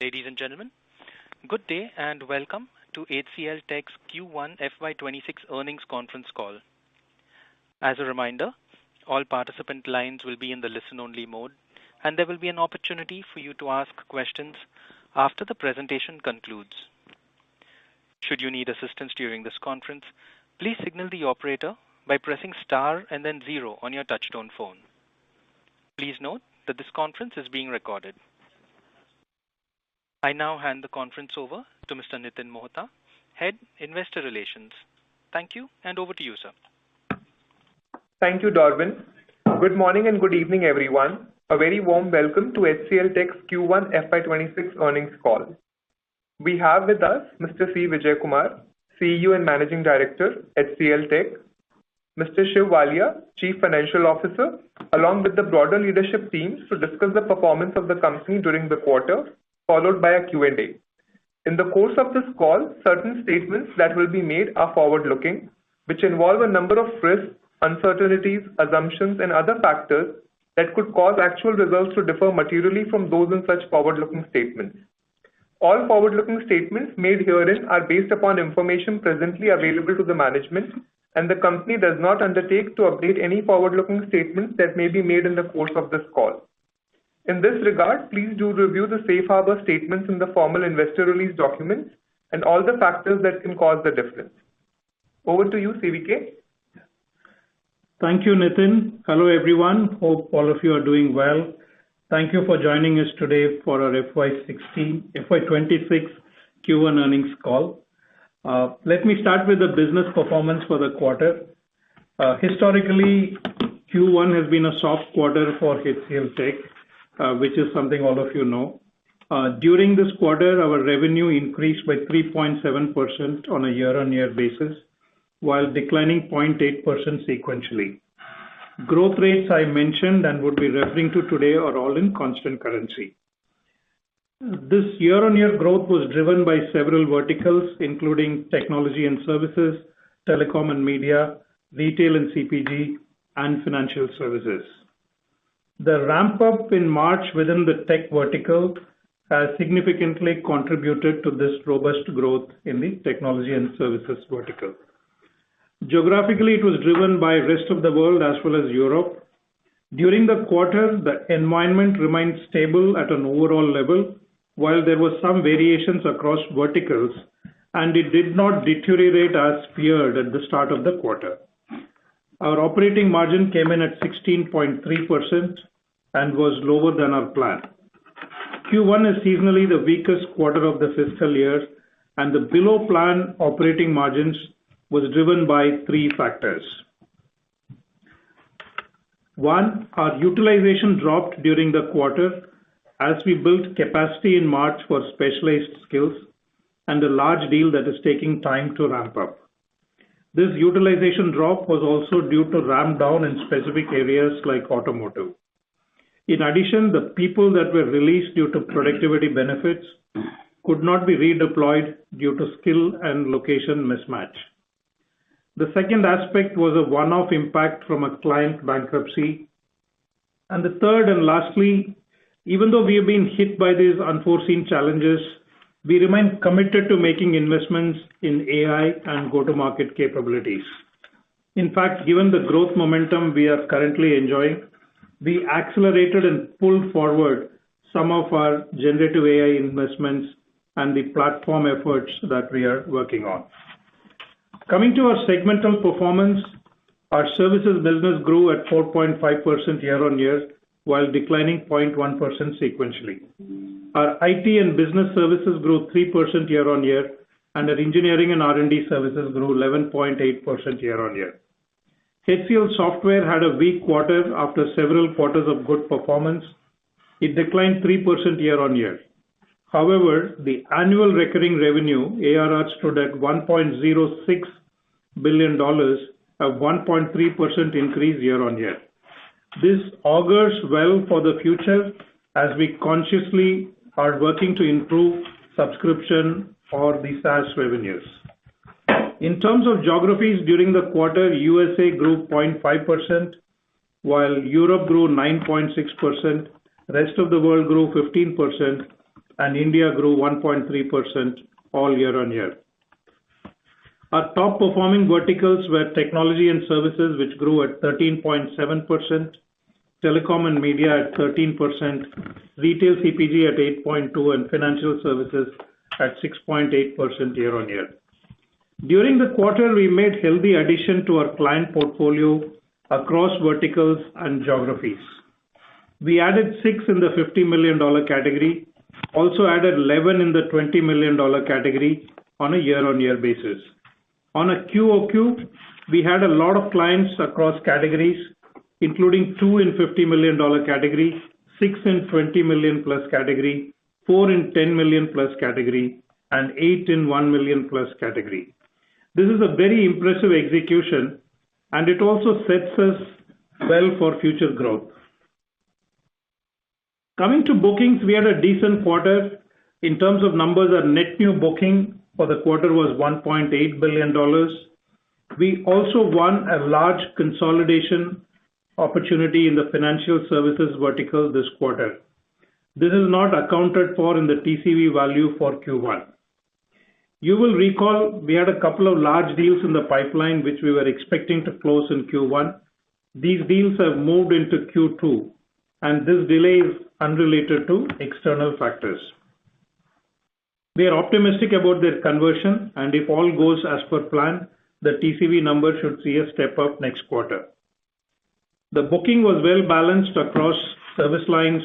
Ladies and gentlemen, good day and welcome to HCLTech's Q1 FY26 earnings conference call. As a reminder, all participant lines will be in the listen-only mode, and there will be an opportunity for you to ask questions after the presentation concludes. Should you need assistance during this conference, please signal the operator by pressing star and then 0 on your touchtone phone. Please note that this conference is being recorded. I now hand the conference over to Mr. Nitin Mohta, Head Investor Relations. Thank you, and over to you, sir. Thank you, Darwin. Good morning and good evening, everyone. A very warm welcome to HCLTech's Q1 FY26 earnings call. We have with us Mr. C. Vijayakumar, CEO and Managing Director, HCLTech, Mr. Shiv Walia, Chief Financial Officer, along with the broader leadership teams to discuss the performance of the company during the quarter, followed by a Q&A. In the course of this call, certain statements that will be made are forward-looking, which involve a number of risks, uncertainties, assumptions, and other factors that could cause actual results to differ materially from those in such forward-looking statements. All forward-looking statements made herein are based upon information presently available to the management, and the company does not undertake to update any forward-looking statements that may be made in the course of this call. In this regard, please do review the safe harbor statements in the formal investor release documents and all the factors that can cause the difference. Over to you, CVK. Thank you, Nitin. Hello, everyone. Hope all of you are doing well. Thank you for joining us today for our FY26 Q1 earnings call. Let me start with the business performance for the quarter. Historically, Q1 has been a soft quarter for HCLTech, which is something all of you know. During this quarter, our revenue increased by 3.7% on a year-on-year basis, while declining 0.8% sequentially. Growth rates I mentioned and would be referring to today are all in constant currency. This year-on-year growth was driven by several verticals, including technology and services, telecom and media, retail and CPG, and financial services. The ramp-up in March within the tech vertical has significantly contributed to this robust growth in the technology and services vertical. Geographically, it was driven by rest of the world as well as Europe. During the quarter, the environment remained stable at an overall level, while there were some variations across verticals, and it did not deteriorate as feared at the start of the quarter. Our operating margin came in at 16.3% and was lower than our plan. Q1 is seasonally the weakest quarter of the fiscal year, and the below plan operating margins was driven by 3 factors. One, our utilization dropped during the quarter as we built capacity in March for specialized skills and a large deal that is taking time to ramp up. This utilization drop was also due to ramp down in specific areas like automotive. In addition, the people that were released due to productivity benefits could not be redeployed due to skill and location mismatch. The second aspect was a one-off impact from a client bankruptcy. And the third and lastly, even though we have been hit by these unforeseen challenges, we remain committed to making investments in AI and go-to-market capabilities. In fact, given the growth momentum we are currently enjoying, we accelerated and pulled forward some of our generative AI investments and the platform efforts that we are working on. Coming to our segmental performance, our services business grew at 4.5% year-on-year, while declining 0.1% sequentially. Our IT and business services grew 3% year-on-year, and our engineering and R&D services grew 11.8% year-on-year. HCL Software had a weak quarter after several quarters of good performance. It declined 3% year-on-year. However, the annual recurring revenue, ARR, stood at $1.06 billion, a 1.3% increase year-on-year. This augurs well for the future as we consciously are working to improve subscription or the SaaS revenues. In terms of geographies during the quarter, USA grew 0.5%, while Europe grew 9.6%, rest of the world grew 15%, and India grew 1.3% all year-on-year. Our top performing verticals were technology and services, which grew at 13.7%, telecom and media at 13%, retail CPG at 8.2%, and financial services at 6.8% year-on-year. During the quarter, we made healthy addition to our client portfolio across verticals and geographies. We added 6 in the $50 million category, also added 11 in the $20 million category on a year-on-year basis. On a QOQ, we had a lot of clients across categories, including 2 in $50 million category, 6 in $20 million plus category, 4 in $10 million plus category, and 8 in $1 million plus category. This is a very impressive execution, and it also sets us well for future growth. Coming to bookings, we had a decent quarter. In terms of numbers, our net new booking for the quarter was $1.8 billion. We also won a large consolidation opportunity in the financial services vertical this quarter. This is not accounted for in the TCV value for Q1. You will recall we had a couple of large deals in the pipeline which we were expecting to close in Q1. These deals have moved into Q2, and this delay is unrelated to external factors. We are optimistic about their conversion, and if all goes as per plan, the TCV number should see a step up next quarter. The booking was well balanced across service lines,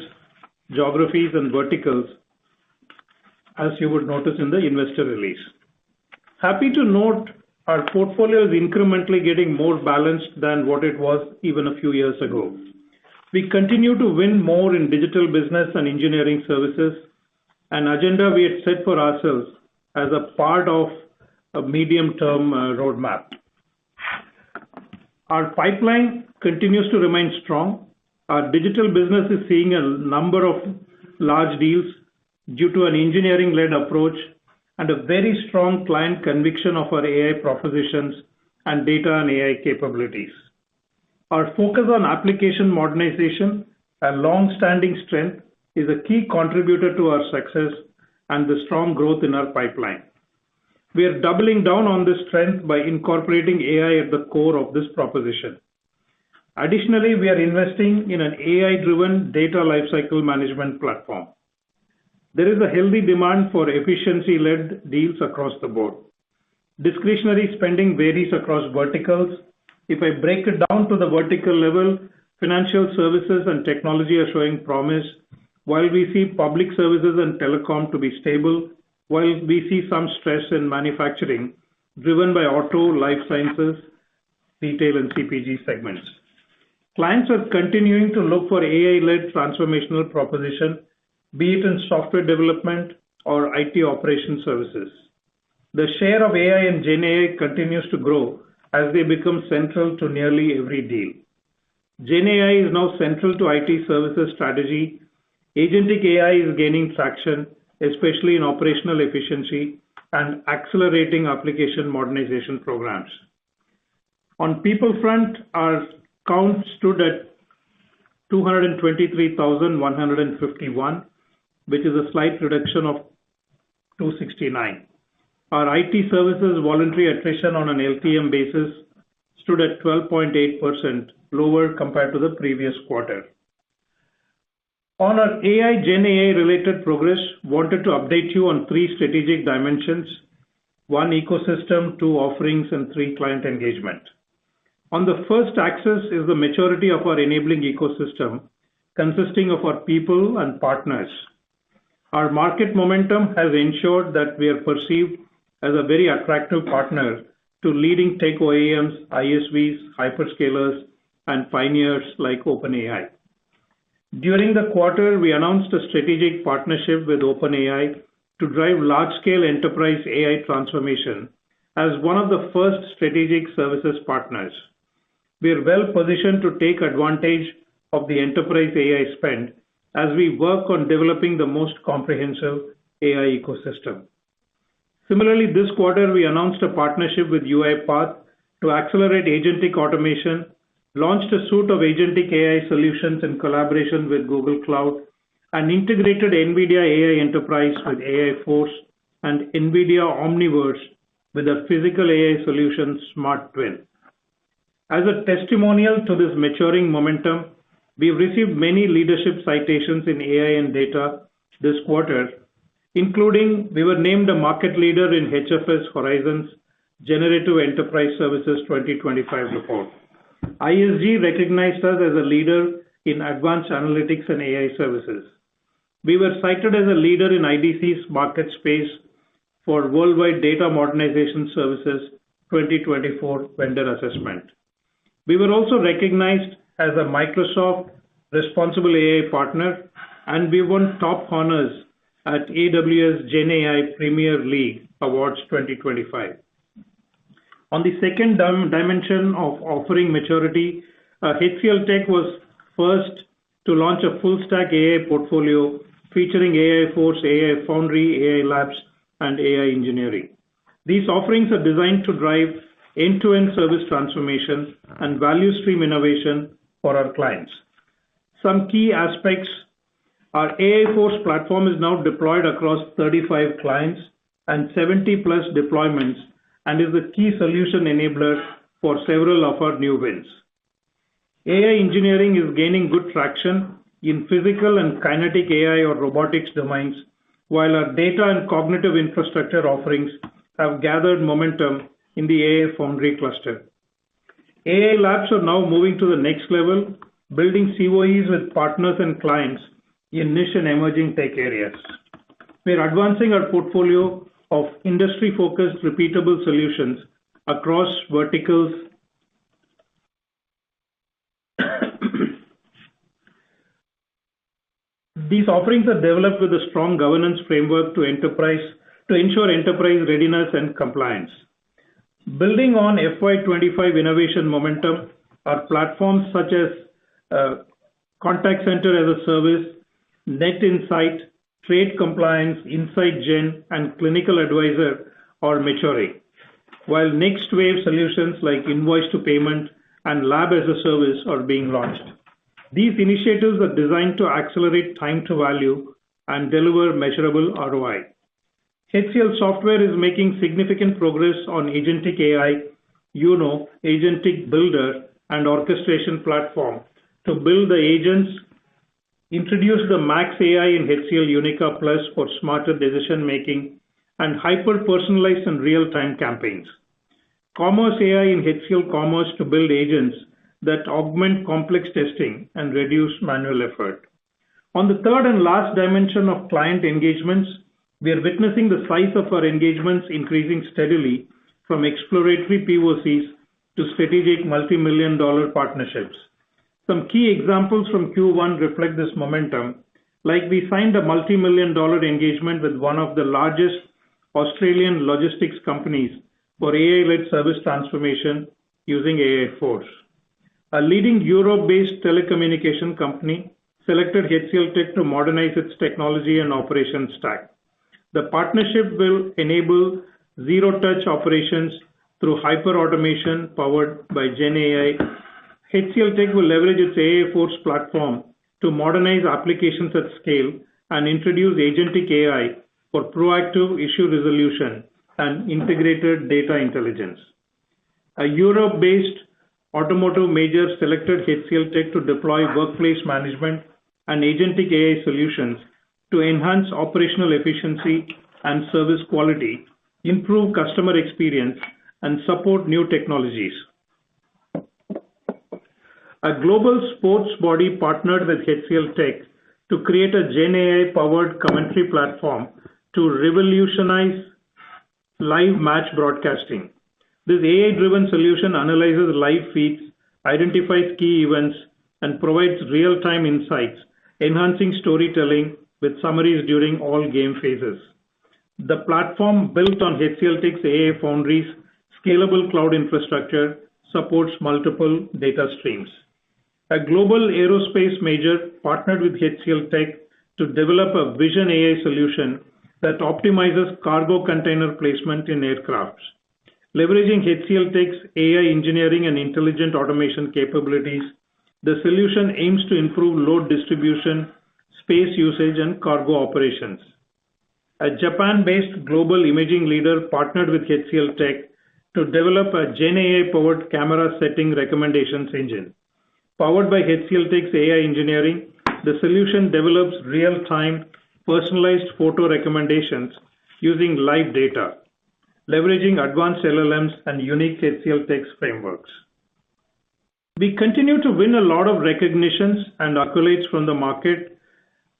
geographies, and verticals, as you would notice in the investor release. Happy to note our portfolio is incrementally getting more balanced than what it was even a few years ago. We continue to win more in digital business and engineering services, an agenda we had set for ourselves as a part of a medium-term roadmap. Our pipeline continues to remain strong. Our digital business is seeing a number of large deals due to an engineering-led approach and a very strong client conviction of our AI propositions and data and AI capabilities. Our focus on application modernization, a long-standing strength, is a key contributor to our success and the strong growth in our pipeline. We are doubling down on this strength by incorporating AI at the core of this proposition. Additionally, we are investing in an AI-driven data lifecycle management platform. There is a healthy demand for efficiency-led deals across the board. Discretionary spending varies across verticals. If I break it down to the vertical level, financial services and technology are showing promise, while we see public services and telecom to be stable, while we see some stress in manufacturing driven by auto, life sciences, retail, and CPG segments. Clients are continuing to look for AI-led transformational proposition, be it in software development or IT operation services. The share of AI and GenAI continues to grow as they become central to nearly every deal. GenAI is now central to IT services strategy. Agentic AI is gaining traction, especially in operational efficiency and accelerating application modernization programs. On people front, our count stood at 223,151, which is a slight reduction of 269. Our IT services voluntary attrition on an LTM basis stood at 12.8%, lower compared to the previous quarter. On our AI, GenAI related progress, wanted to update you on 3 strategic dimensions: 1 ecosystem, 2 offerings, and 3 client engagement. On the first axis is the maturity of our enabling ecosystem, consisting of our people and partners. Our market momentum has ensured that we are perceived as a very attractive partner to leading tech OEMs, ISVs, hyperscalers, and pioneers like OpenAI. During the quarter, we announced a strategic partnership with OpenAI to drive large-scale enterprise AI transformation as one of the first strategic services partners. We are well positioned to take advantage of the enterprise AI spend as we work on developing the most comprehensive AI ecosystem. Similarly, this quarter, we announced a partnership with UiPath to accelerate agentic automation, launched a suite of agentic AI solutions in collaboration with Google Cloud, an integrated NVIDIA AI enterprise with AI Force, and NVIDIA Omniverse with a physical AI solution, Smart Twin. As a testimonial to this maturing momentum, we've received many leadership citations in AI and data this quarter, including we were named a market leader in HFS Horizons Generative Enterprise Services 2025 report. ISG recognized us as a leader in advanced analytics and AI services. We were cited as a leader in IDC's market space for Worldwide Data Modernization Services 2024 vendor assessment. We were also recognized as a Microsoft Responsible AI Partner, and we won top honors at AWS GenAI Premier League Awards 2025. On the second dimension of offering maturity, HCLTech was first to launch a full-stack AI portfolio featuring AI Force, AI Foundry, AI Labs, and AI Engineering. These offerings are designed to drive end-to-end service transformation and value stream innovation for our clients. Some key aspects: our AI Force platform is now deployed across 35 clients and 70+ deployments and is the key solution enabler for several of our new wins. AI engineering is gaining good traction in physical and kinetic AI or robotics domains, while our data and cognitive infrastructure offerings have gathered momentum in the AI Foundry cluster. AI Labs are now moving to the next level, building COEs with partners and clients in niche and emerging tech areas. We are advancing our portfolio of industry-focused repeatable solutions across verticals. These offerings are developed with a strong governance framework to ensure enterprise readiness and compliance. Building on FY25 innovation momentum, our platforms such as Contact Center as a Service, Net Insight, Trade Compliance, Insight Gen, and Clinical Advisor are maturing, while next wave solutions like Invoice to Payment and Lab as a Service are being launched. These initiatives are designed to accelerate time to value and deliver measurable ROI. HCL Software is making significant progress on Agentic AI, Agentic Builder, and Orchestration Platform to build the agents, introduce the Max AI in HCL Unica Plus for smarter decision making, and hyper-personalized and real-time campaigns. Commerce AI in HCL Commerce to build agents that augment complex testing and reduce manual effort. On the third and last dimension of client engagements, we are witnessing the size of our engagements increasing steadily from exploratory POCs to strategic multi-million-dollar partnerships. Some key examples from Q1 reflect this momentum, like we signed a multi-million-dollar engagement with one of the largest Australian logistics companies for AI-led service transformation using AI Force. A leading Europe-based telecommunication company selected HCLTech to modernize its technology and operations stack. The partnership will enable zero-touch operations through hyper-automation powered by GenAI. HCLTech will leverage its AI Force platform to modernize applications at scale and introduce Agentic AI for proactive issue resolution and integrated data intelligence. A Europe-based automotive major selected HCLTech to deploy workplace management and Agentic AI solutions to enhance operational efficiency and service quality, improve customer experience, and support new technologies. A global sports body partnered with HCLTech to create a GenAI-powered commentary platform to revolutionize live match broadcasting. This AI-driven solution analyzes live feeds, identifies key events, and provides real-time insights, enhancing storytelling with summaries during all game phases. The platform, built on HCLTech's AI Foundry's scalable cloud infrastructure, supports multiple data streams. A global aerospace major partnered with HCLTech to develop a vision AI solution that optimizes cargo container placement in aircrafts. Leveraging HCLTech's AI engineering and intelligent automation capabilities, the solution aims to improve load distribution, space usage, and cargo operations. A Japan-based global imaging leader partnered with HCLTech to develop a GenAI-powered camera setting recommendations engine. Powered by HCLTech's AI engineering, the solution develops real-time personalized photo recommendations using live data, leveraging advanced LLMs and unique HCLTech's frameworks. We continue to win a lot of recognitions and accolades from the market,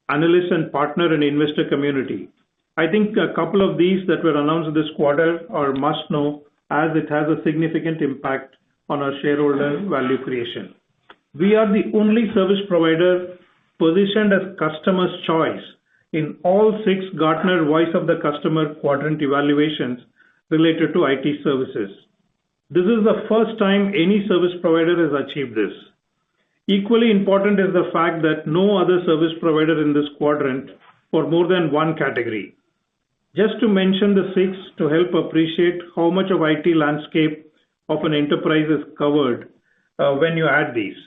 analysts, and partner and investor community. I think a couple of these that were announced this quarter are must know, as it has a significant impact on our shareholder value creation. We are the only service provider positioned as customer's choice in all 6 Gartner Voice of the Customer quadrant evaluations related to IT services. This is the first time any service provider has achieved this. Equally important is the fact that no other service provider in this quadrant for more than one category. Just to mention the 6 to help appreciate how much of IT landscape of an enterprise is covered when you add these.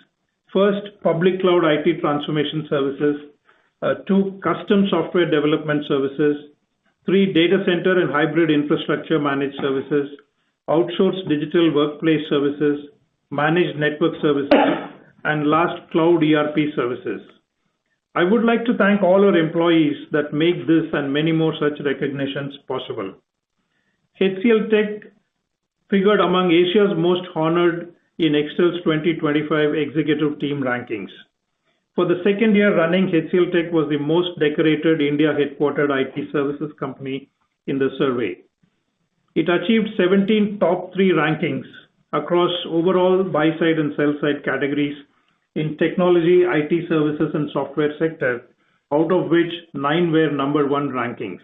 First, public cloud IT transformation services. 2, custom software development services. 3, data center and hybrid infrastructure managed services. Outsourced digital workplace services. Managed network services. And last, cloud ERP services. I would like to thank all our employees that make this and many more such recognitions possible. HCLTech figured among Asia's most honored in Extel's 2025 executive team rankings. For the second year running, HCLTech was the most decorated India-headquartered IT services company in the survey. It achieved 17 top 3 rankings across overall buy-side and sell-side categories in technology, IT services, and software sector, out of which 9 were number 1 rankings.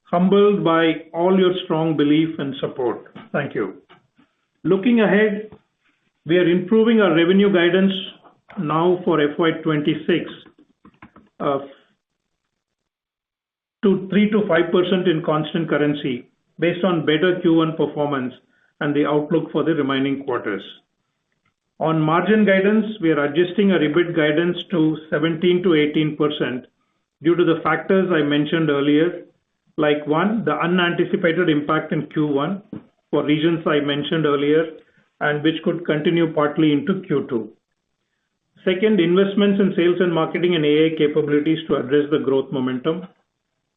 Humbled by all your strong belief and support. Thank you. Looking ahead, we are improving our revenue guidance now for FY26 to 3 to 5% in constant currency based on better Q1 performance and the outlook for the remaining quarters. On margin guidance, we are adjusting our EBIT guidance to 17 to 18% due to the factors I mentioned earlier, like 1, the unanticipated impact in Q1 for reasons I mentioned earlier and which could continue partly into Q2. Second, investments in sales and marketing and AI capabilities to address the growth momentum.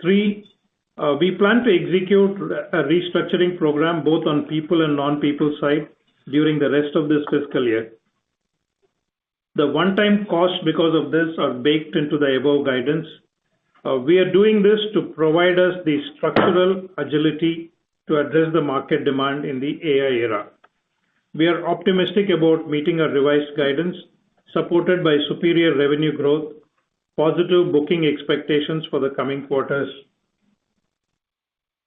3, we plan to execute a restructuring program both on people and non-people side during the rest of this fiscal year. The one-time costs because of this are baked into the above guidance. We are doing this to provide us the structural agility to address the market demand in the AI era. We are optimistic about meeting our revised guidance, supported by superior revenue growth, positive booking expectations for the coming quarters.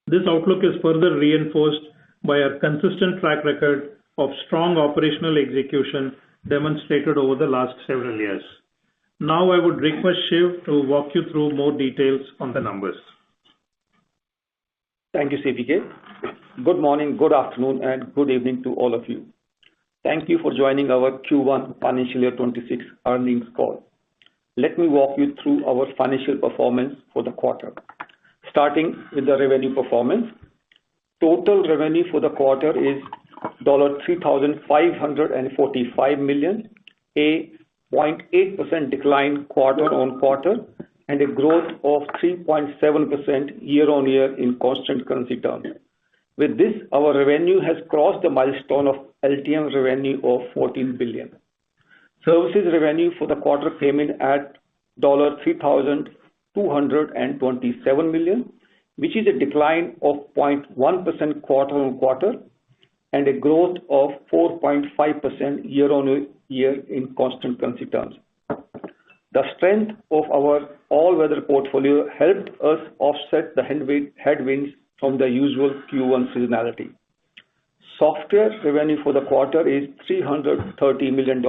This outlook is further reinforced by our consistent track record of strong operational execution demonstrated over the last several years. Now I would request Shiv to walk you through more details on the numbers. Thank you, CVK. Good morning, good afternoon, and good evening to all of you. Thank you for joining our Q1 Financial Year 26 earnings call. Let me walk you through our financial performance for the quarter. Starting with the revenue performance. Total revenue for the quarter is $3,545 million, a 0.8% decline quarter on quarter, and a growth of 3.7% year on year in constant currency terms. With this, our revenue has crossed the milestone of LTM revenue of $14 billion. Services revenue for the quarter came in at $3,227 million, which is a decline of 0.1% quarter on quarter and a growth of 4.5% year on year in constant currency terms. The strength of our all-weather portfolio helped us offset the headwinds from the usual Q1 seasonality. Software revenue for the quarter is $330 million,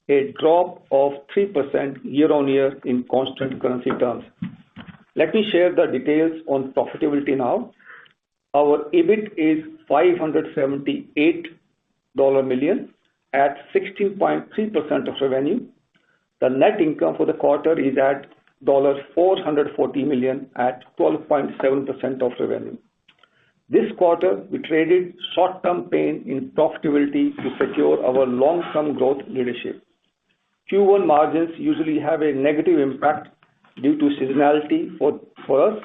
a drop of 3% year on year in constant currency terms. Let me share the details on profitability now. Our EBIT is $578 million at 16.3% of revenue. The net income for the quarter is at $440 million at 12.7% of revenue. This quarter, we traded short-term pain in profitability to secure our long-term growth leadership. Q1 margins usually have a negative impact due to seasonality for us.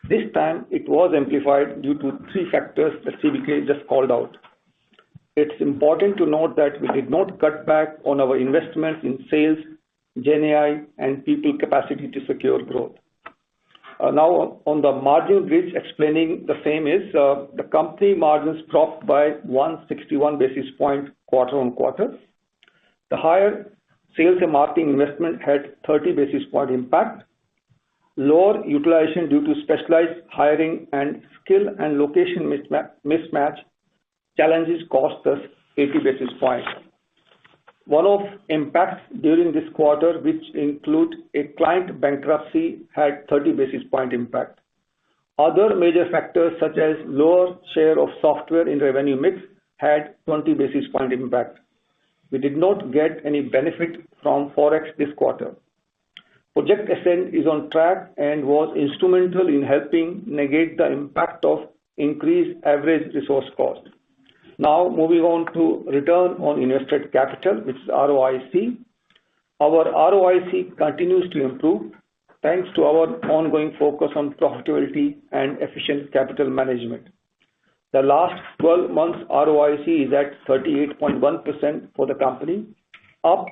This time, it was amplified due to three factors that CVK just called out. It's important to note that we did not cut back on our investments in sales, GenAI, and people capacity to secure growth. Now, on the margin bridge, explaining the same is the company margins dropped by 161 basis points quarter on quarter. The higher sales and marketing investment had 30 basis point impact. Lower utilization due to specialized hiring and skill and location mismatch challenges cost us 80 basis points. One-off impacts during this quarter, which include a client bankruptcy, had 30 basis point impact. Other major factors such as lower share of software in revenue mix had 20 basis point impact. We did not get any benefit from Forex this quarter. Project Ascent is on track and was instrumental in helping negate the impact of increased average resource cost. Now, moving on to return on invested capital, which is ROIC. Our ROIC continues to improve thanks to our ongoing focus on profitability and efficient capital management. The last 12 months ROIC is at 38.1% for the company, up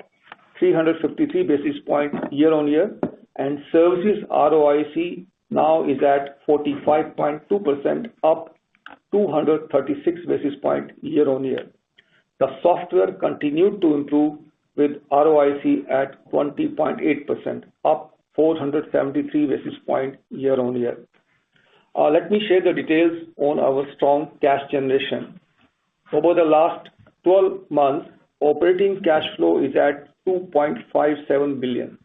353 basis points year-on-year, and services ROIC now is at 45.2%, up 236 basis points year-on-year. The software continued to improve with ROIC at 20.8%, up 473 basis points year-on-year. Let me share the details on our strong cash generation. Over the last 12 months, operating cash flow is at $2.57 billion,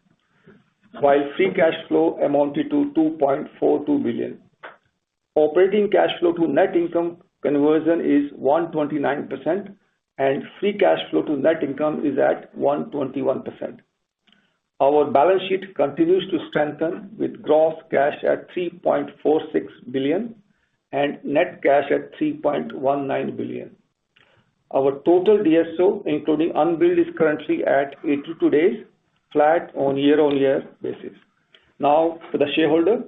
while free cash flow amounted to $2.42 billion. Operating cash flow to net income conversion is 129%, and free cash flow to net income is at 121%. Our balance sheet continues to strengthen with gross cash at $3.46 billion and net cash at $3.19 billion. Our total DSO, including unbilled, is currently at 82 days, flat on year-on-year basis. Now, for the shareholder,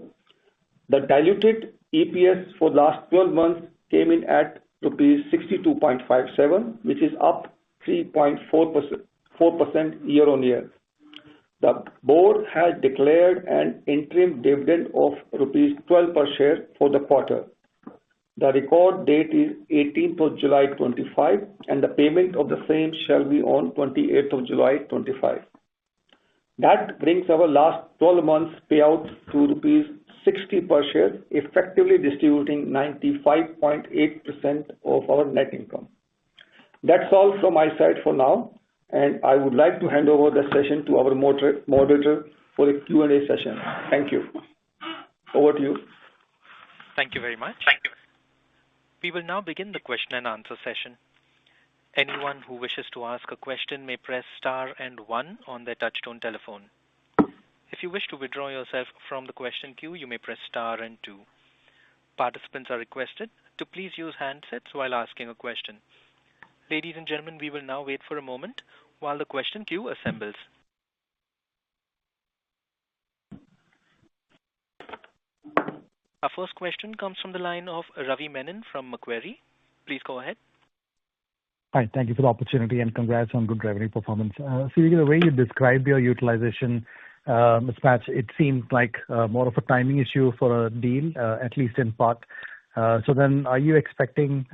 the diluted EPS for last 12 months came in at rupees 62.57, which is up 3.4% year-on-year. The board has declared an interim dividend of rupees 12 per share for the quarter. The record date is 18th of July 25, and the payment of the same shall be on 28th of July 25. That brings our last 12 months payout to rupees 60 per share, effectively distributing 95.8% of our net income. That's all from my side for now, and I would like to hand over the session to our moderator for the Q&A session. Thank you. Over to you. Thank you very much. We will now begin the question and answer session. Anyone who wishes to ask a question may press star and one on their touchtone telephone. If you wish to withdraw yourself from the question queue, you may press star and two. Participants are requested to please use handsets while asking a question. Ladies and gentlemen, we will now wait for a moment while the question queue assembles. Our first question comes from the line of Ravi Menon from Macquarie. Please go ahead. Hi, thank you for the opportunity and congrats on good revenue performance. So the way you described your utilization mismatch, it seems like more of a timing issue for a deal, at least in part. So then are you expecting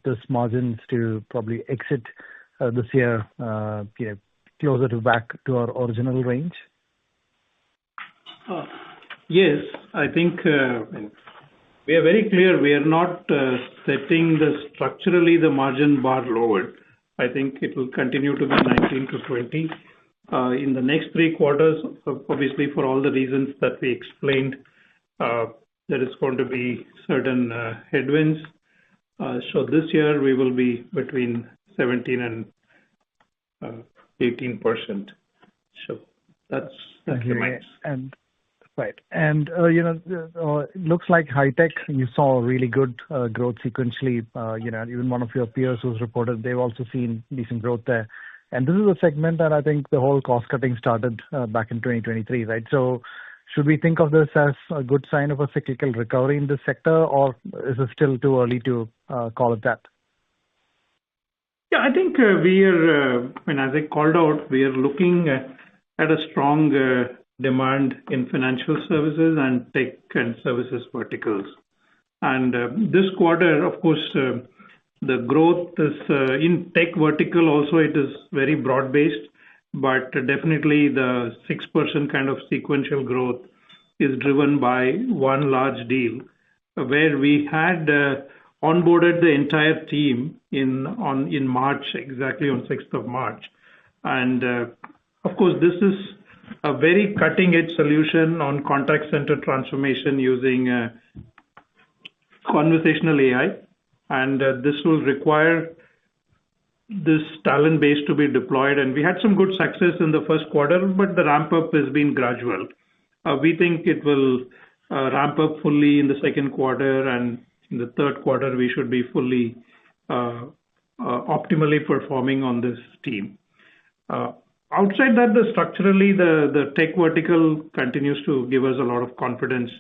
this margins to probably exit this year closer to back to our original range? Yes, I think we are very clear we are not setting structurally the margin bar lower. I think it will continue to be 19 to 20. In the next 3 quarters, obviously for all the reasons that we explained, there is going to be certain headwinds. So this year we will be between 17 and 18%. So that's the max. And Right. And it looks like high-tech, you saw really good growth sequentially. Even one of your peers who's reported, they've also seen decent growth there. And this is a segment that I think the whole cost-cutting started back in 2023, right? So should we think of this as a good sign of a cyclical recovery in this sector, or is it still too early to call it that? Yeah, I think we are, as I called out, we are looking at a strong demand in financial services and tech and services verticals. And this quarter, of course, the growth is in tech vertical also, it is very broad-based, but definitely the 6% kind of sequential growth is driven by one large deal where we had onboarded the entire team in March, exactly on 6th of March. And of course, this is a very cutting-edge solution on contact center transformation using conversational AI. And this will require this talent base to be deployed. And we had some good success in the first quarter, but the ramp-up has been gradual. We think it will ramp up fully in the second quarter, and in the third quarter, we should be fully optimally performing on this team. Outside that, structurally, the tech vertical continues to give us a lot of confidence.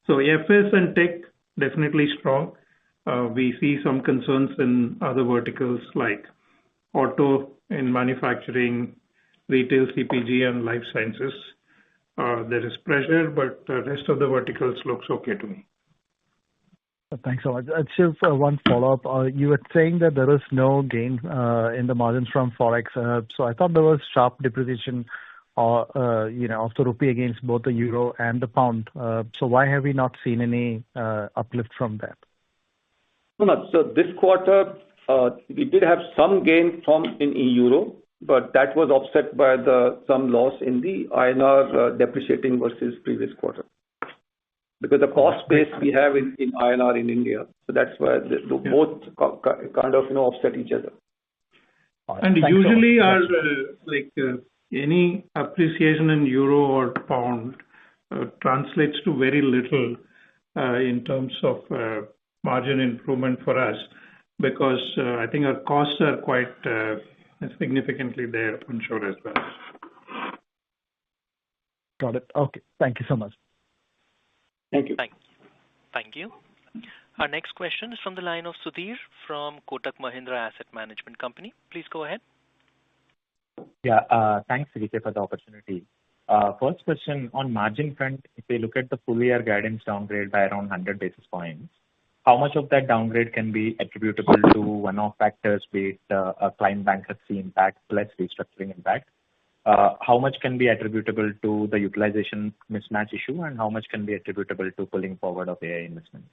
So FS and tech, definitely strong. We see some concerns in other verticals like auto in manufacturing, retail, CPG, and life sciences. There is pressure, but the rest of the verticals looks okay to me. Thanks so much. Shiv, one follow-up. You were saying that there is no gain in the margins from Forex. So I thought there was sharp depreciation of the rupee against both the euro and the pound. So why have we not seen any uplift from that? No. So this quarter, we did have some gain in euro, but that was offset by some loss in the INR depreciating versus previous quarter. Because the cost base we have in INR in India, so that's why both kind of offset each other. And usually, any appreciation in euro or pound translates to very little in terms of margin improvement for us, because I think our costs are quite significantly there onshore as well. Got it. Okay. Thank you so much. Thank you. Thank you. Our next question is from the line of Sudhir from Kotak Mahindra Asset Management Company. Please go ahead. Yeah, thanks, CVK, for the opportunity. First question on margin front, if we look at the full year guidance downgrade by around 100 basis points, how much of that downgrade can be attributable to one-off factors, be it a client bankruptcy impact plus restructuring impact? How much can be attributable to the utilization mismatch issue, and how much can be attributable to pulling forward of AI investments?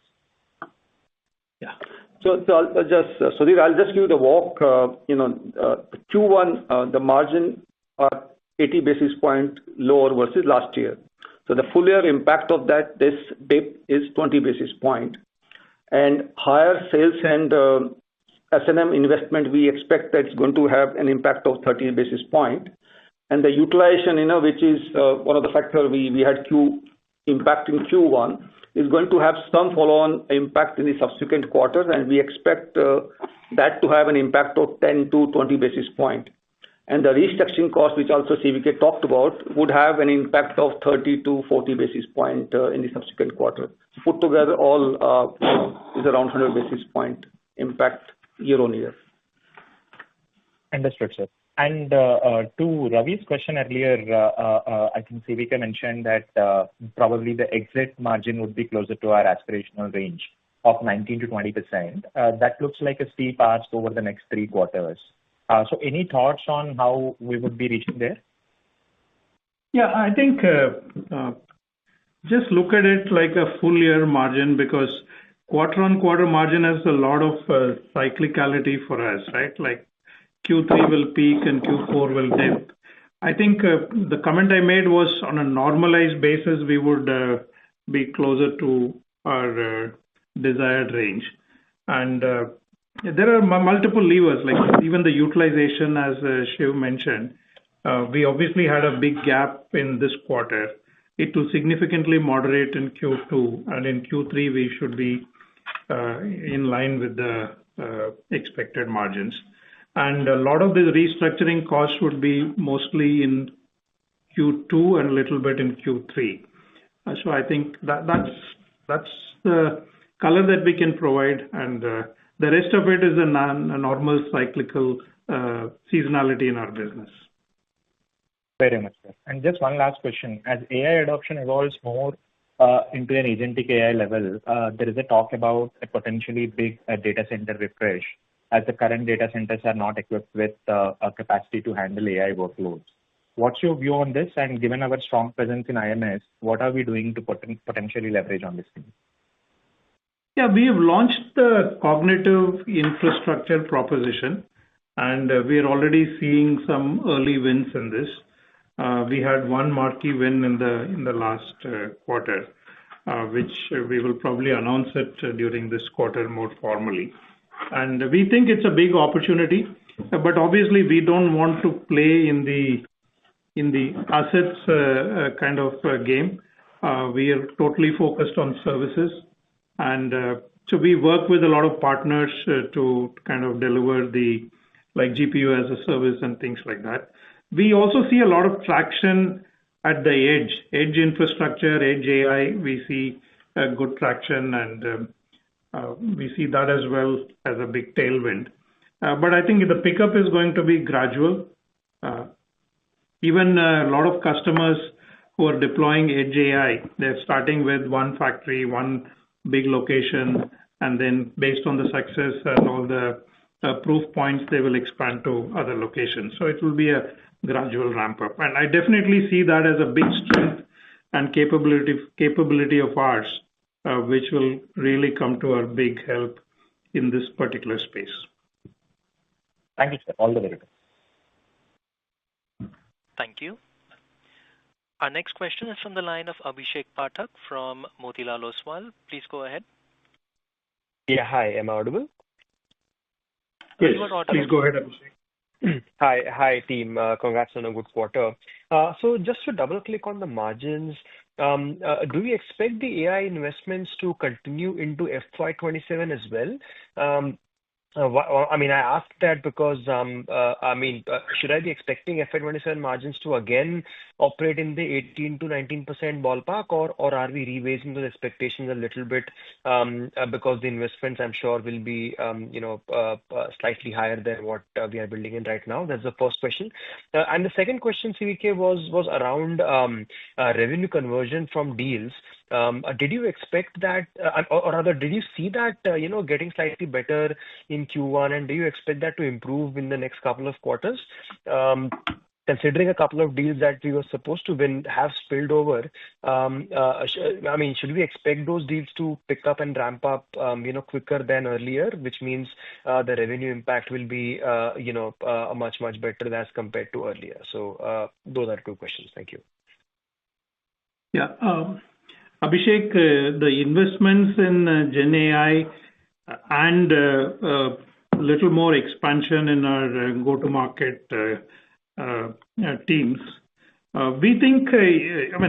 Yeah. So Sudhir, I'll just give you the walk. Q1, the margin are 80 basis point lower versus last year. So the full year impact of this dip is 20 basis point. And higher sales and S&M investment, we expect that it's going to have an impact of 30 basis point. And the utilization, which is one of the factors we had impact in Q1, is going to have some follow-on impact in the subsequent quarters, and we expect that to have an impact of 10 to 20 basis point. And the restructuring cost, which also CVK talked about, would have an impact of 30 to 40 basis point in the subsequent quarter. So put together, all is around 100 basis point impact year on year. Understood, sir. And to Ravi's question earlier, I think CVK mentioned that probably the exit margin would be closer to our aspirational range of 19 to 20%. That looks like a steep ask over the next 3 quarters. So any thoughts on how we would be reaching there? Yeah, I think just look at it like a full year margin, because quarter on quarter margin has a lot of cyclicality for us, right? Like Q3 will peak and Q4 will dip. I think the comment I made was on a normalized basis, we would be closer to our desired range. And there are multiple levers, like even the utilization, as Shiv mentioned. We obviously had a big gap in this quarter, it to significantly moderate in Q2, and in Q3 we should be in line with the expected margins. And a lot of the restructuring costs would be mostly in Q2 and a little bit in Q3. So I think that's the color that we can provide, and the rest of it is a normal cyclical seasonality in our business. Very much, sir. And just one last question. As AI adoption evolves more into an agentic AI level, there is a talk about a potentially big data center refresh, as the current data centers are not equipped with a capacity to handle AI workloads. What's your view on this? And given our strong presence in IMS, what are we doing to potentially leverage on this thing? Yeah, we have launched the cognitive infrastructure proposition, and we are already seeing some early wins in this. We had one marquee win in the last quarter, which we will probably announce it during this quarter more formally. And we think it's a big opportunity, but obviously we don't want to play in the assets kind of game. We are totally focused on services, and so we work with a lot of partners to kind of deliver the like GPU as a service and things like that. We also see a lot of traction at the edge infrastructure, edge AI. We see good traction, and we see that as well as a big tailwind. But I think the pickup is going to be gradual. Even a lot of customers who are deploying edge AI, they're starting with one factory, one big location, and then based on the success and all the proof points, they will expand to other locations. So it will be a gradual ramp up. And I definitely see that as a big strength and capability of ours, which will really come to our big help in this particular space. Thank you, sir. All the very best. Thank you. Our next question is from the line of Abhishek Pathak from Motilal Oswal. Please go ahead. Yeah, hi. Am I audible? Yes, please go ahead, Abhishek. Hi, team. Congrats on a good quarter. So just to double click on the margins, do we expect the AI investments to continue into FY27 as well? I mean, I asked that because, should I be expecting FY27 margins to again operate in the 18 to 19% ballpark, or are we rebasing those expectations a little bit because the investments, I'm sure, will be slightly higher than what we are building in right now? That's the first question. And the second question, CVK, was around revenue conversion from deals. Did you expect that, or rather, did you see that getting slightly better in Q1, and do you expect that to improve in the next couple of quarters? Considering a couple of deals that we were supposed to win have spilled over, should we expect those deals to pick up and ramp up quicker than earlier, which means the revenue impact will be much better as compared to earlier? So those are two questions. Thank you. Yeah. Abhishek, the investments in Gen AI and a little more expansion in our go-to-market teams, we think,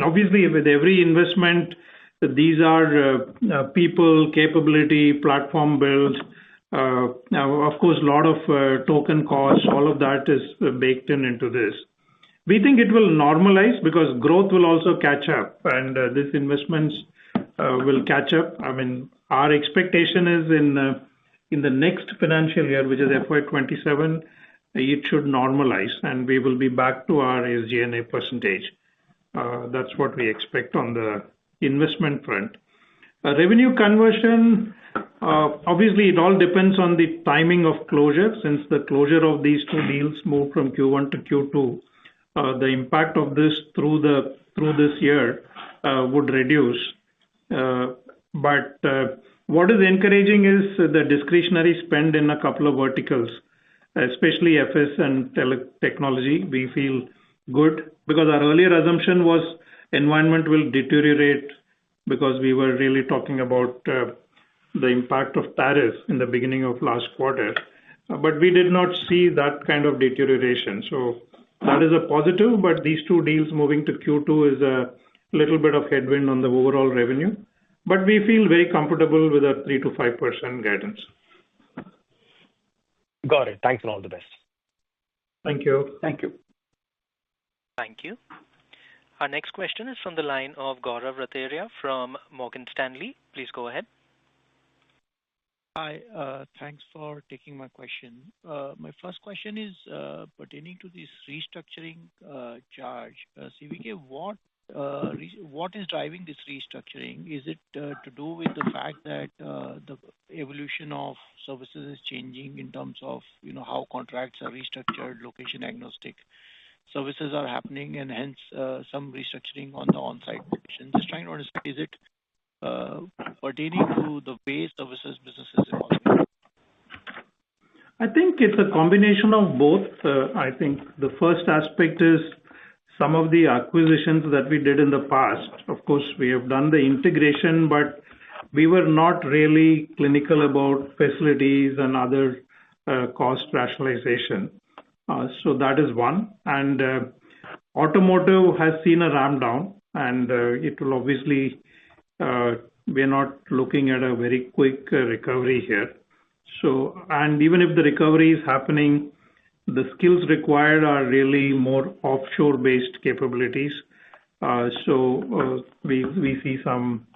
obviously with every investment, these are people, capability, platform build. Of course, a lot of token costs, all of that is baked into this. We think it will normalize because growth will also catch up, and these investments will catch up. Our expectation is in the next financial year, which is FY27, it should normalize, and we will be back to our SG&A percentage. That's what we expect on the investment front. Revenue conversion, obviously, it all depends on the timing of closure. Since the closure of these two deals moved from Q1 to Q2, the impact of this through this year would reduce. But what is encouraging is the discretionary spend in a couple of verticals, especially FS and technology. We feel good because our earlier assumption was environment will deteriorate because we were really talking about the impact of tariffs in the beginning of last quarter. But we did not see that kind of deterioration. So that is a positive, but these two deals moving to Q2 is little bit of headwind on the overall revenue, but we feel very comfortable with a 3 to 5% guidance. Got it. Thanks and all the best. Thank you. Thank you. Thank you. Our next question is from the line of Gaurav Rateria from Morgan Stanley. Please go ahead. Hi, thanks for taking my question. My first question is pertaining to this restructuring charge. CVK, what is driving this restructuring? Is it to do with the fact that the evolution of services is changing in terms of how contracts are restructured, location agnostic services are happening, and hence some restructuring on the on-site position? Just trying to understand, is it pertaining to the way services businesses evolving? I think it's a combination of both. I think the first aspect is some of the acquisitions that we did in the past. Of course, we have done the integration, but we were not really clinical about facilities and other cost rationalization. So that is one. And automotive has seen a ramp down, and it will obviously, we're not looking at a very quick recovery here. So, and even if the recovery is happening, the skills required are really more offshore-based capabilities. So we see some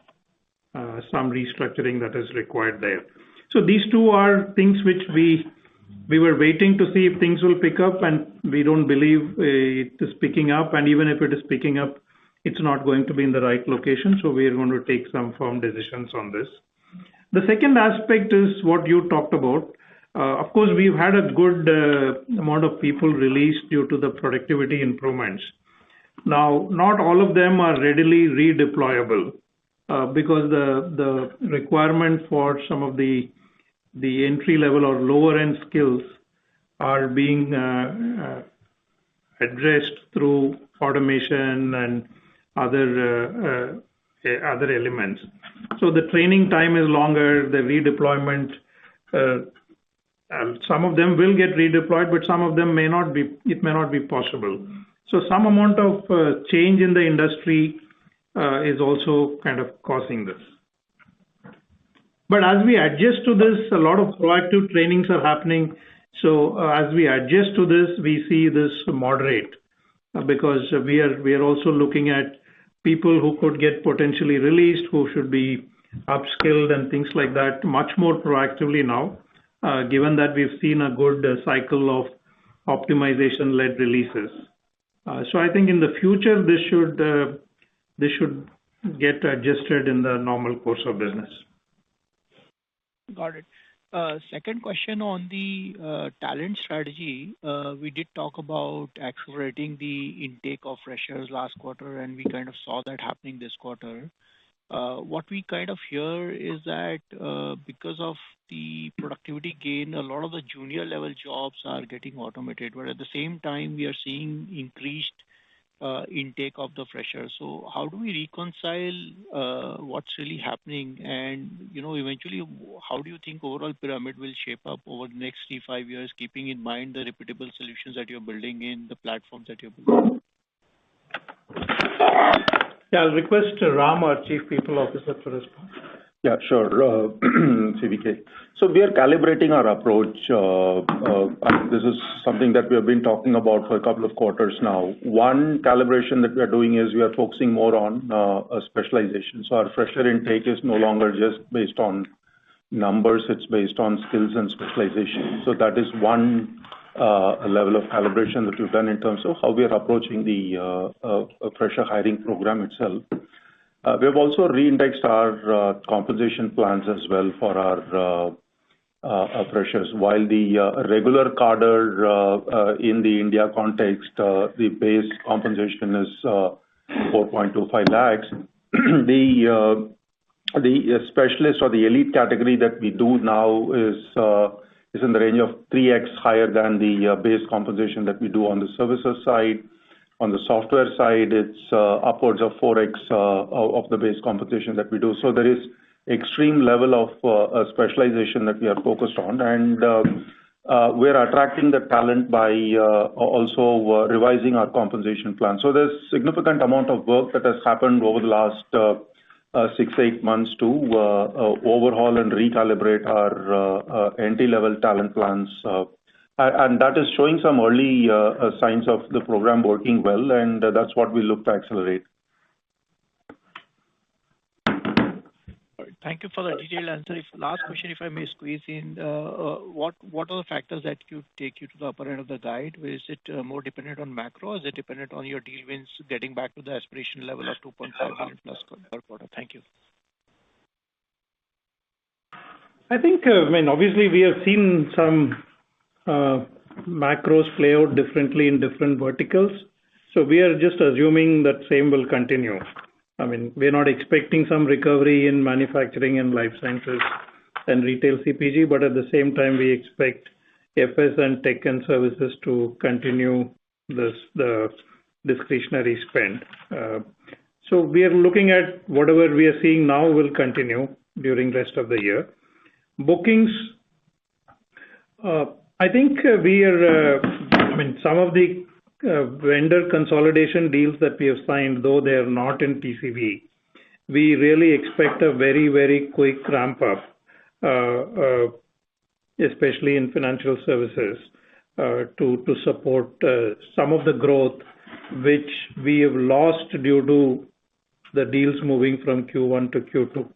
restructuring that is required there. So these two are things which we were waiting to see if things will pick up, and we don't believe it is picking up. And even if it is picking up, it's not going to be in the right location. So we are going to take some firm decisions on this. The second aspect is what you talked about. Of course, we've had a good amount of people released due to the productivity improvements. Now, not all of them are readily redeployable because the requirement for some of the entry level or lower end skills are being addressed through automation and other elements. So the training time is longer, the redeployment, some of them will get redeployed, but some of them may not be possible. So some amount of change in the industry is also kind of causing this. But as we adjust to this, a lot of proactive trainings are happening. So as we adjust to this, we see this moderate because we are also looking at people who could get potentially released, who should be upskilled and things like that much more proactively now, given that we've seen a good cycle of optimization-led releases. So I think in the future, this should get adjusted in the normal course of business. Got it. Second question on the talent strategy. We did talk about accelerating the intake of freshers last quarter, and we kind of saw that happening this quarter. What we kind of hear is that because of the productivity gain, a lot of the junior level jobs are getting automated, but at the same time, we are seeing increased intake of the freshers. So how do we reconcile what's really happening? And, eventually, how do you think overall pyramid will shape up over the next 3-5 years, keeping in mind the repeatable solutions that you're building in the platforms that you're building? Yeah, I'll request Ram, our Chief People Officer, to respond. Yeah, sure, CVK. So we are calibrating our approach. This is something that we have been talking about for a couple of quarters now. One calibration that we are doing is we are focusing more on specialization. So our fresher intake is no longer just based on numbers, it's based on skills and specialization. So that is one level of calibration that we've done in terms of how we are approaching the fresher hiring program itself. We have also re-indexed our compensation plans as well for our freshers. While the regular cadre in the India context, the base compensation is 4.25 lakhs. The specialist or the elite category that we do now is in the range of 3x higher than the base compensation that we do on the services side. On the software side, it's upwards of 4x of the base compensation that we do. So there is extreme level of specialization that we are focused on. And we're attracting the talent by also revising our compensation plan. So there's significant amount of work that has happened over the last 6-8 months to overhaul and recalibrate our entry-level talent plans. And that is showing some early signs of the program working well, and that's what we look to accelerate. Thank you for the detailed answer. Last question, if I may squeeze in, what are the factors that take you to the upper end of the guide? Is it more dependent on macro, or is it dependent on your deal wins getting back to the aspiration level of 2.5 billion plus per quarter? Thank you. I think, obviously we have seen some macros play out differently in different verticals. So we are just assuming that same will continue. We're not expecting some recovery in manufacturing and life sciences and retail CPG, but at the same time, we expect FS and tech and services to continue the discretionary spend. So we are looking at whatever we are seeing now will continue during the rest of the year. Bookings, I think we are, some of the vendor consolidation deals that we have signed, though they are not in TCV, we really expect a very, very quick ramp up, especially in financial services, to support some of the growth which we have lost due to the deals moving from Q1 to Q2.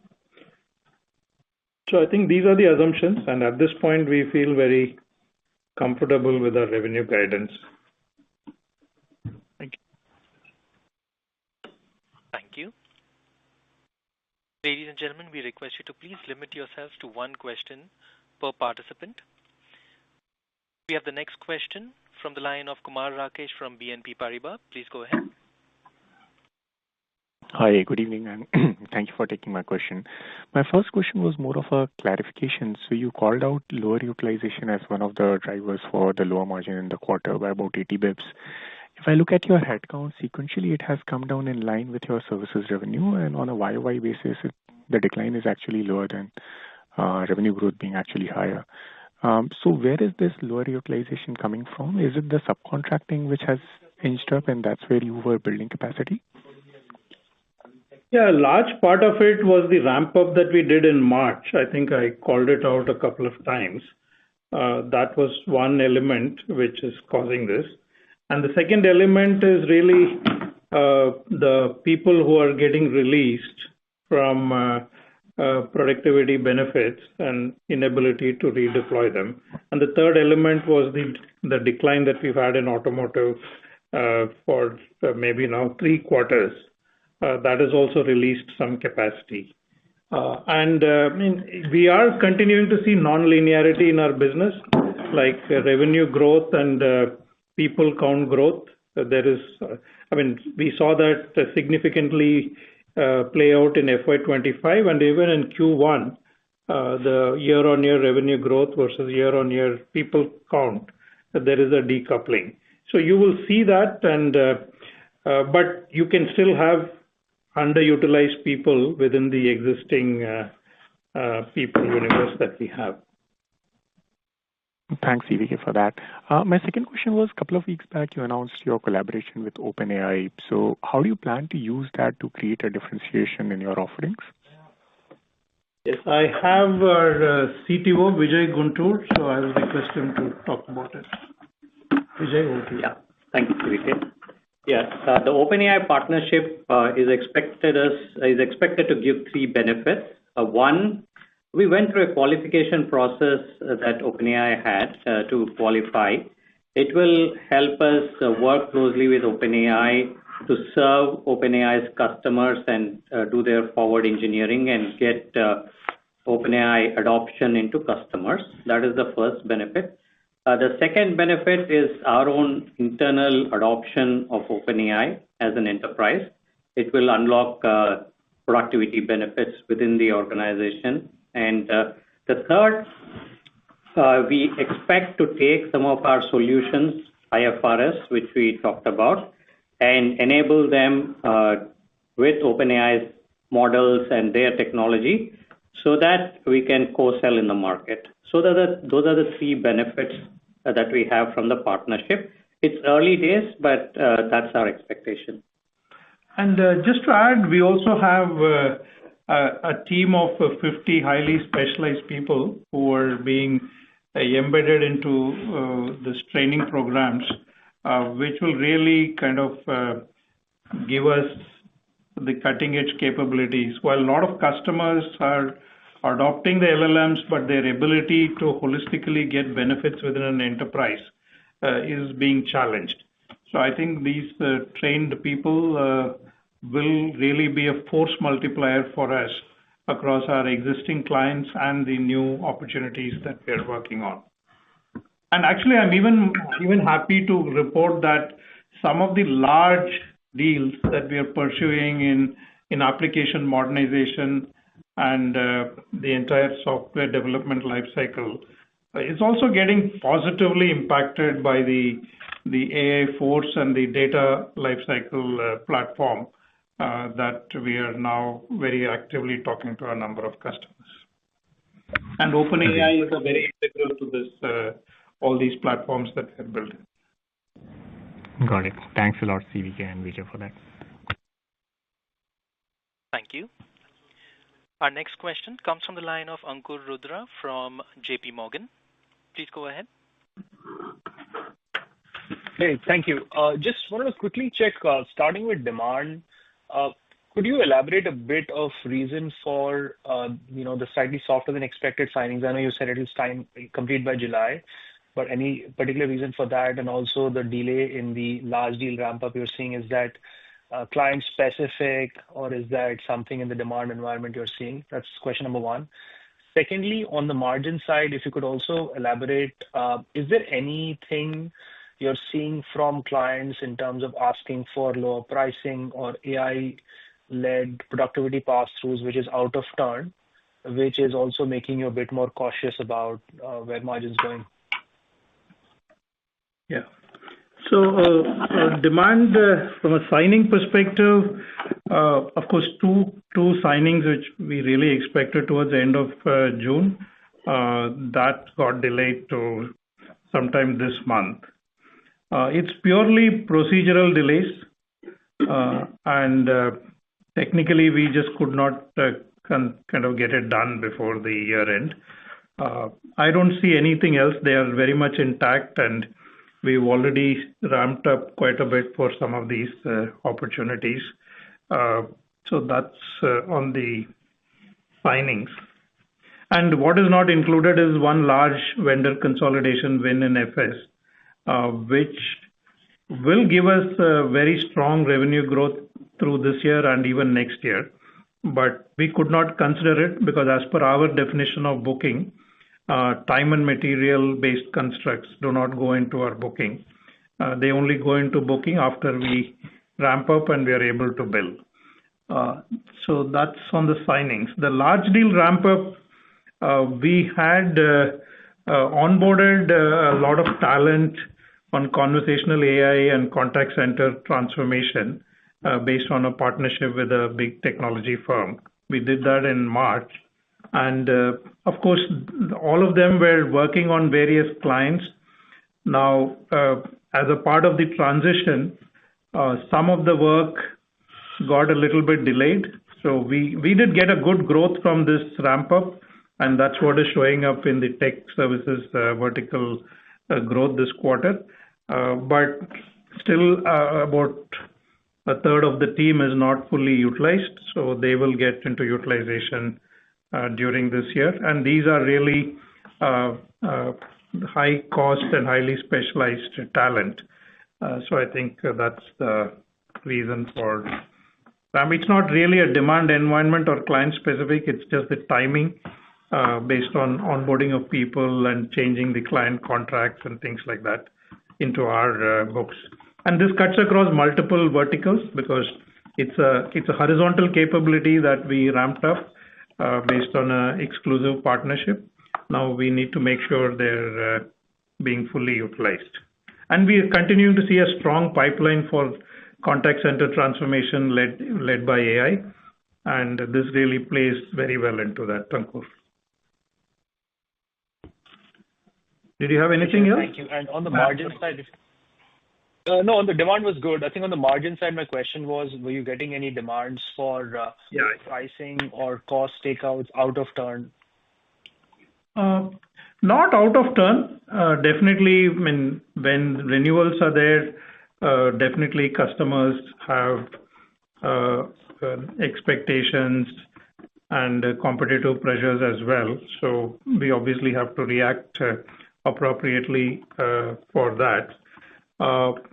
So I think these are the assumptions, and at this point, we feel very comfortable with our revenue guidance. Thank you. Thank you. Ladies and gentlemen, we request you to please limit yourselves to one question per participant. We have the next question from the line of Kumar Rakesh from BNP Paribas. Please go ahead. Hi, good evening, and thank you for taking my question. My first question was more of a clarification. So you called out lower utilization as one of the drivers for the lower margin in the quarter by about 80 bips. If I look at your headcount sequentially, it has come down in line with your services revenue, and on a YOY basis, the decline is actually lower than revenue growth being actually higher. So where is this lower utilization coming from? Is it the subcontracting which has inched up, and that's where you were building capacity? Yeah, a large part of it was the ramp up that we did in March. I think I called it out a couple of times. That was one element which is causing this. And the second element is really the people who are getting released from productivity benefits and inability to redeploy them. And the third element was the decline that we've had in automotive for maybe now 3 quarters. That has also released some capacity. We are continuing to see non-linearity in our business, like revenue growth and people count growth. We saw that significantly play out in FY25, and even in Q1, the year-on-year revenue growth versus year-on-year people count, there is a decoupling. So you will see that, but you can still have underutilized people within the existing people universe that we have. Thanks, CVK, for that. My second question was, a couple of weeks back, you announced your collaboration with OpenAI. So how do you plan to use that to create a differentiation in your offerings? Yes, I have our CTO, Vijay Guntur, so I will request him to talk about it. Vijay, over to you. Yeah, thank you, CVK. Yes, the OpenAI partnership is expected to give 3 benefits. One, we went through a qualification process that OpenAI had to qualify. It will help us work closely with OpenAI to serve OpenAI's customers and do their forward engineering and get OpenAI adoption into customers. That is the first benefit. The second benefit is our own internal adoption of OpenAI as an enterprise. It will unlock productivity benefits within the organization. And the third, we expect to take some of our solutions, IFRS, which we talked about, and enable them with OpenAI's models and their technology so that we can co-sell in the market. So those are the three benefits that we have from the partnership. It's early days, but that's our expectation. And just to add, we also have a team of 50 highly specialized people who are being embedded into this training programs, which will really kind of give us the cutting edge capabilities. While a lot of customers are adopting the LLMs, but their ability to holistically get benefits within an enterprise is being challenged. So I think these trained people will really be a force multiplier for us across our existing clients and the new opportunities that we are working on. And actually, I'm even happy to report that some of the large deals that we are pursuing in application modernization and the entire software development lifecycle is also getting positively impacted by the AI Force and the data lifecycle platform that we are now very actively talking to a number of customers. And OpenAI is a very integral to this, all these platforms that we are building. Got it. Thanks a lot, CVK and Vijay, for that. Thank you. Our next question comes from the line of Ankur Rudra from JP Morgan. Please go ahead. Hey, thank you. Just wanted to quickly check, starting with demand, could you elaborate a bit of reason for the slightly softer than expected signings? I know you said it is complete by July, but any particular reason for that? And also the delay in the large deal ramp up you're seeing, is that client specific, or is that something in the demand environment you're seeing? That's question number one. Secondly, on the margin side, if you could also elaborate, is there anything you're seeing from clients in terms of asking for lower pricing or AI-led productivity pass-throughs, which is out of turn, which is also making you a bit more cautious about where margin's going? Yeah. So demand from a signing perspective, of course, two signings which we really expected towards the end of June, that got delayed to sometime this month. It's purely procedural delays, and technically we just could not kind of get it done before the year end. I don't see anything else. They are very much intact, and we've already ramped up quite a bit for some of these opportunities. So that's on the signings. And what is not included is one large vendor consolidation win in FS, which will give us very strong revenue growth through this year and even next year. But we could not consider it because as per our definition of booking, time and material based constructs do not go into our booking. They only go into booking after we ramp up and we are able to bill. So that's on the signings. The large deal ramp up, we had onboarded a lot of talent on conversational AI and contact center transformation based on a partnership with a big technology firm. We did that in March. And of course, all of them were working on various clients. Now, as a part of the transition, some of the work got a little bit delayed. So we did get a good growth from this ramp up, and that's what is showing up in the tech services vertical growth this quarter. But still, about a third of the team is not fully utilized, so they will get into utilization during this year. And these are really high cost and highly specialized talent. So I think that's the reason for. It's not really a demand environment or client specific. It's just the timing based on onboarding of people and changing the client contracts and things like that into our books. And this cuts across multiple verticals because it's a horizontal capability that we ramped up based on an exclusive partnership. Now we need to make sure they're being fully utilized. And we are continuing to see a strong pipeline for contact center transformation led by AI. and this really plays very well into that, Ankur. Did you have anything else? Thank you. And on the margin side, no, on the demand was good. I think on the margin side, my question was, were you getting any demands for pricing or cost takeouts out of turn? Not out of turn. Definitely, I mean, when renewals are there, definitely customers have expectations and competitive pressures as well. So we obviously have to react appropriately for that.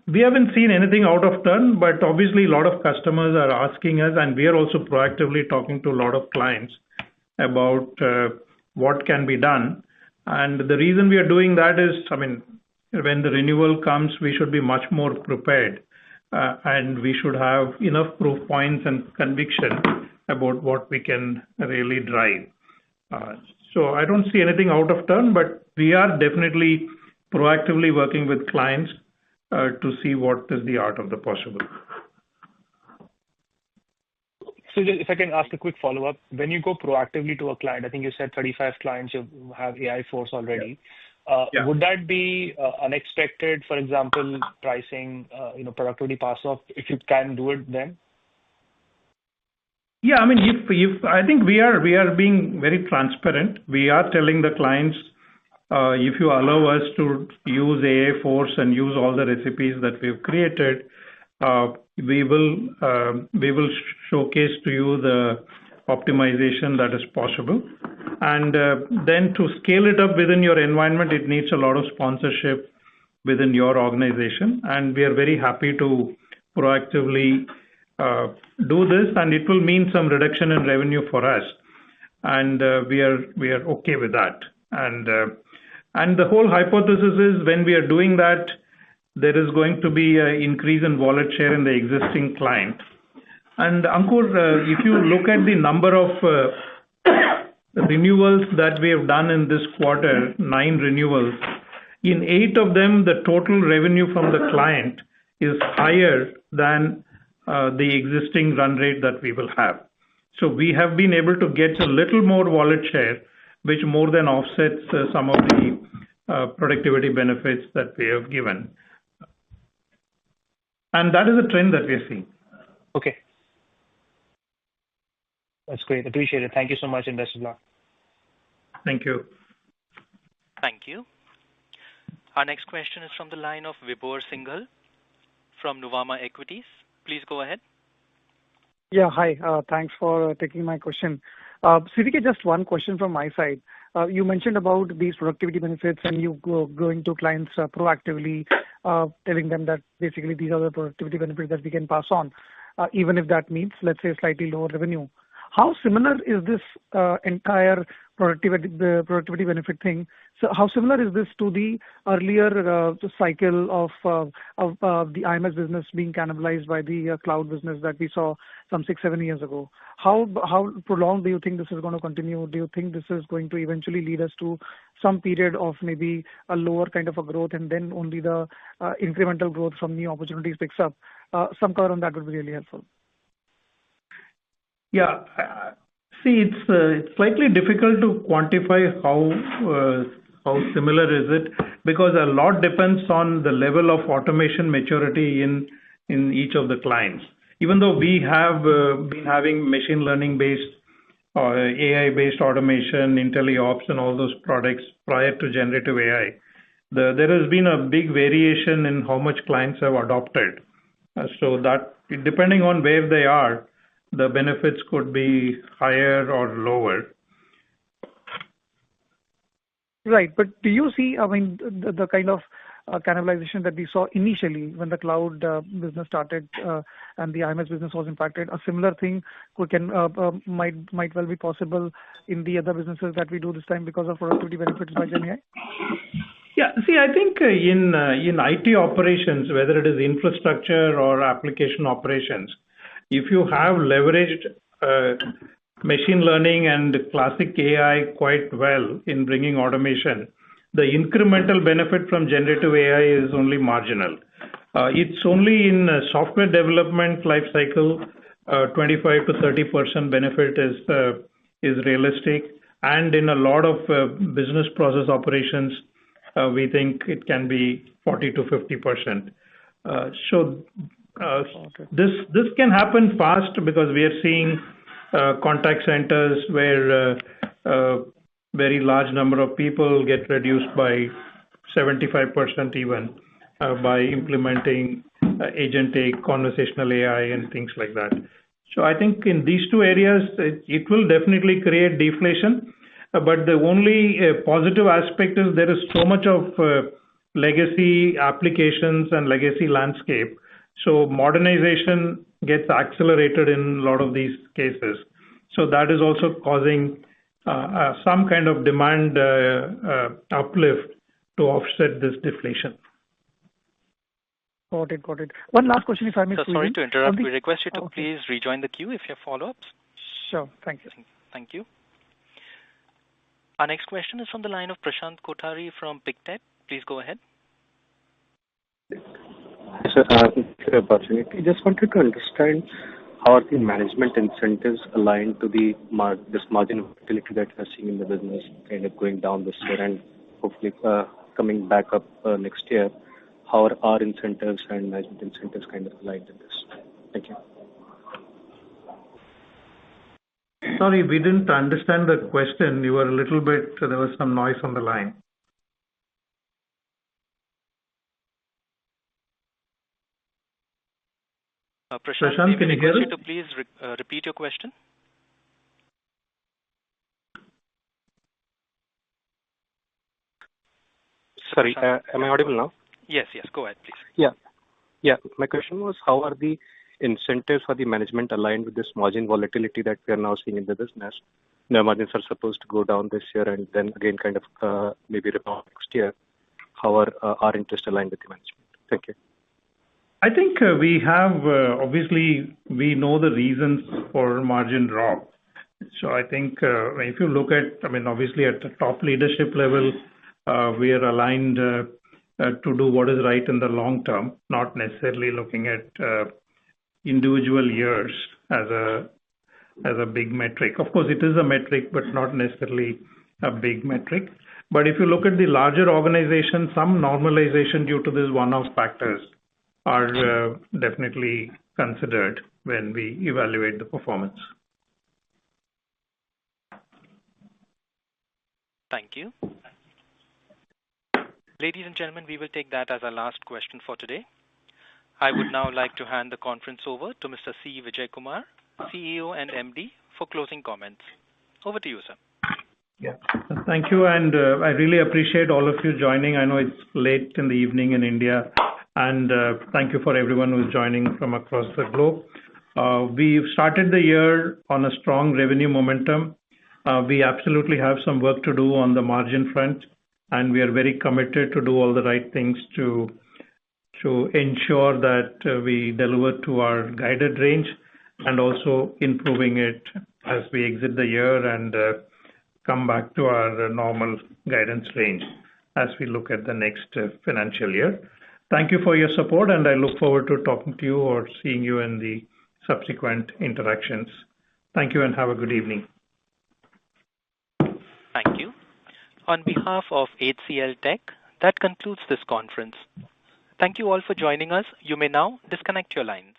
We haven't seen anything out of turn, but obviously a lot of customers are asking us, and we are also proactively talking to a lot of clients about what can be done. And the reason we are doing that is, I mean, when the renewal comes, we should be much more prepared, and we should have enough proof points and conviction about what we can really drive. So I don't see anything out of turn, but we are definitely proactively working with clients to see what is the art of the possible. So if I can ask a quick follow-up, when you go proactively to a client, I think you said 35 clients you have AI Force already. Would that be unexpected, for example, pricing, productivity pass-off, if you can do it then? Yeah, I mean, if I think we are being very transparent. We are telling the clients, if you allow us to use AI Force and use all the recipes that we've created, we will showcase to you the optimization that is possible. And then to scale it up within your environment, it needs a lot of sponsorship within your organization. And we are very happy to proactively do this, and it will mean some reduction in revenue for us. And we are okay with that. And the whole hypothesis is when we are doing that, there is going to be an increase in wallet share in the existing client. And Ankur, if you look at the number of renewals that we have done in this quarter, 9 renewals, in 8 of them, the total revenue from the client is higher than the existing run rate that we will have. So we have been able to get a little more wallet share, which more than offsets some of the productivity benefits that we have given. And that is a trend that we are seeing. Okay. That's great. Appreciate it. Thank you so much, and best of luck. Thank you. Thank you. Our next question is from the line of Vibhor Singhal from Nuvama Equities. Please go ahead. Yeah, hi. Thanks for taking my question. CVK, just one question from my side. You mentioned about these productivity benefits and you going to clients proactively, telling them that basically these are the productivity benefits that we can pass on, even if that means, let's say, slightly lower revenue. How similar is this entire productivity benefit thing? So how similar is this to the earlier cycle of the IMS business being cannibalized by the cloud business that we saw some 6-7 years ago? How prolonged do you think this is going to continue? Do you think this is going to eventually lead us to some period of maybe a lower kind of a growth and then only the incremental growth from new opportunities picks up? Some color on that would be really helpful. Yeah. See, it's slightly difficult to quantify how similar is it, because a lot depends on the level of automation maturity in each of the clients. Even though we have been having machine learning based or AI based automation, IntelliOps, and all those products prior to generative AI, there has been a big variation in how much clients have adopted. So that depending on where they are, the benefits could be higher or lower. Right. But do you see, I mean, the kind of cannibalization that we saw initially when the cloud business started and the IMS business was impacted, a similar thing might well be possible in the other businesses that we do this time because of productivity benefits by GenAI? Yeah. See, I think in IT operations, whether it is infrastructure or application operations, if you have leveraged machine learning and classic AI quite well in bringing automation, the incremental benefit from generative AI is only marginal. It's only in software development lifecycle 25 to 30% benefit is realistic. And in a lot of business process operations, we think it can be 40 to 50%. So this can happen fast because we are seeing contact centers where very large number of people get reduced by 75% even by implementing agentic conversational AI and things like that. So I think in these two areas, it will definitely create deflation. But the only positive aspect is there is so much of legacy applications and legacy landscape. So modernization gets accelerated in a lot of these cases. So that is also causing some kind of demand uplift to offset this deflation. Got it. One last question, if I may. So sorry to interrupt. We request you to please rejoin the queue if you have follow-ups. Sure. Thank you. Thank you. Our next question is from the line of Prashant Kothari from Pictet. Please go ahead. Sir, thank you for the opportunity. Just wanted to understand how are the management incentives aligned to this margin volatility that we are seeing in the business, kind of going down this year and hopefully coming back up next year. How are our incentives and management incentives kind of aligned in this? Thank you. Sorry, we didn't understand the question. You were a little bit, there was some noise on the line. Prashant, can you hear us? To please repeat your question. Sorry, am I audible now? Yes, go ahead, please. Yeah. My question was, how are the incentives for the management aligned with this margin volatility that we are now seeing in the business? The margins are supposed to go down this year and then again kind of maybe rebound next year. How are our interests aligned with the management? Thank you. I think we have, obviously, we know the reasons for margin drop. So I think if you look at, obviously at the top leadership level, we are aligned to do what is right in the long term, not necessarily looking at individual years as a big metric. Of course, it is a metric, but not necessarily a big metric. But if you look at the larger organization, some normalization due to these one-off factors are definitely considered when we evaluate the performance. Thank you. Ladies and gentlemen, we will take that as our last question for today. I would now like to hand the conference over to Mr. C. Vijayakumar, CEO and MD, for closing comments. Over to you, sir. Yeah, thank you. And I really appreciate all of you joining. I know it's late in the evening in India. And thank you for everyone who's joining from across the globe. We've started the year on a strong revenue momentum. We absolutely have some work to do on the margin front, and we are very committed to do all the right things to ensure that we deliver to our guided range and also improving it as we exit the year and come back to our normal guidance range as we look at the next financial year. Thank you for your support, and I look forward to talking to you or seeing you in the subsequent interactions. Thank you and have a good evening. Thank you. On behalf of HCLTech, that concludes this conference. Thank you all for joining us. You may now disconnect your lines.